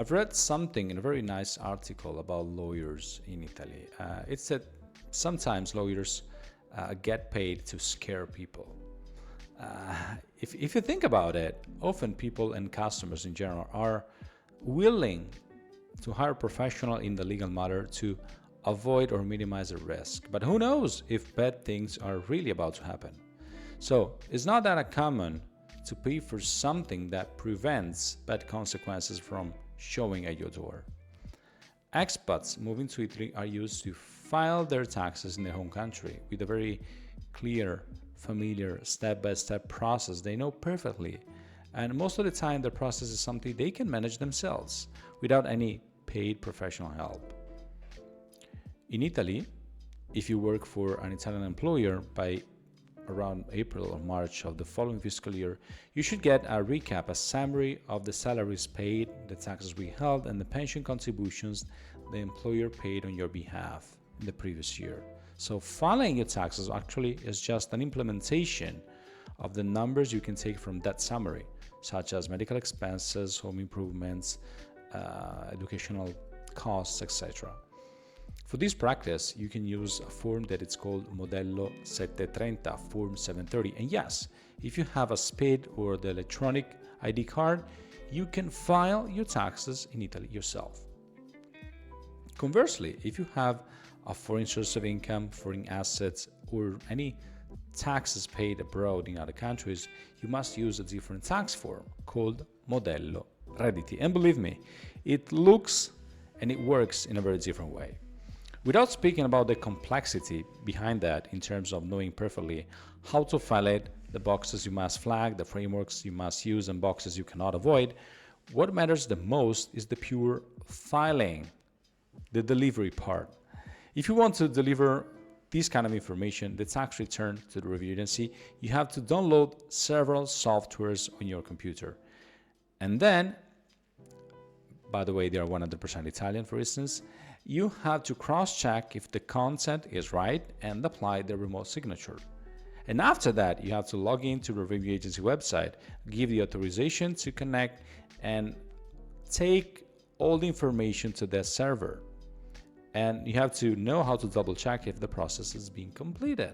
I've read something in a very nice article about lawyers in Italy. It said sometimes lawyers get paid to scare people. If you think about it, often people and customers in general are willing to hire a professional in the legal matter to avoid or minimize a risk. But who knows if bad things are really about to happen? So it's not that uncommon to pay for something that prevents bad consequences from showing at your door. Expats moving to Italy are used to file their taxes in their home country with a very clear, familiar, step-by-step process they know perfectly. And most of the time, the process is something they can manage themselves without any paid professional help. In Italy, if you work for an Italian employer, by around April or March of the following fiscal year, you should get a recap, a summary of the salaries paid, the taxes withheld, and the pension contributions the employer paid on your behalf in the previous year. So filing your taxes actually is just an implementation of the numbers you can take from that summary, such as medical expenses, home improvements, educational costs, etc. For this practice, you can use a form that is called Modello 730, Form 730. And yes, if you have a SPID or the electronic ID card, you can file your taxes in Italy yourself. Conversely, if you have a foreign source of income, foreign assets, or any taxes paid abroad in other countries, you must use a different tax form called Modello Redditi. And believe me, it looks and it works in a very different way. Without speaking about the complexity behind that in terms of knowing perfectly how to file it, the boxes you must flag, the frameworks you must use, and boxes you cannot avoid, what matters the most is the pure filing, the delivery part. If you want to deliver this kind of information, the tax return to the review agency, you have to download several softwares on your computer. And then, by the way, they are 100% Italian, for instance, you have to cross-check if the content is right and apply the remote signature. And after that, you have to log into the review agency website, give the authorization to connect, and take all the information to their server. And you have to know how to double-check if the process is being completed.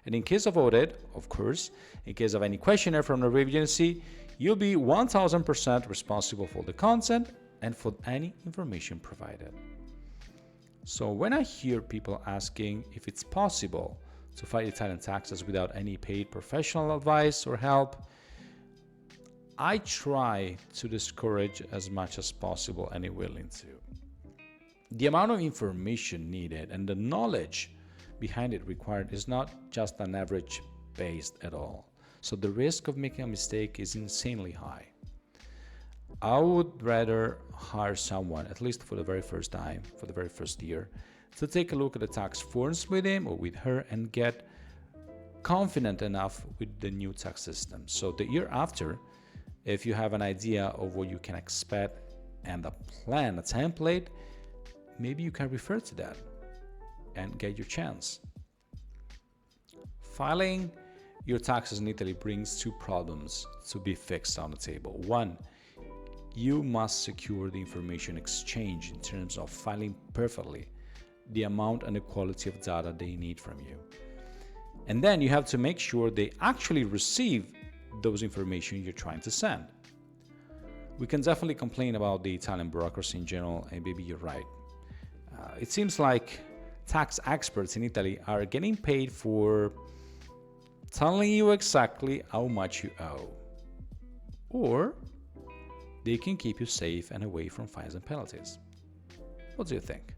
And in case of audit, of course, in case of any questionnaire from the review agency, you'll be 1000% responsible for the content and for any information provided. So when I hear people asking if it's possible to file Italian taxes without any paid professional advice or help, I try to discourage as much as possible any willing to. The amount of information needed and the knowledge behind it required is not just an average based at all. So the risk of making a mistake is insanely high. I would rather hire someone, at least for the very first time, for the very first year, to take a look at the tax forms with him or with her and get confident enough with the new tax system. So the year after, if you have an idea of what you can expect and a plan, a template, maybe you can refer to that and get your chance. Filing your taxes in Italy brings two problems to be fixed on the table. One, you must secure the information exchange in terms of filing perfectly the amount and the quality of data they need from you. And then you have to make sure they actually receive those information you're trying to send. We can definitely complain about the Italian bureaucracy in general, and maybe you're right. It seems like tax experts in Italy are getting paid for telling you exactly how much you owe. Or they can keep you safe and away from fines and penalties. What do you think?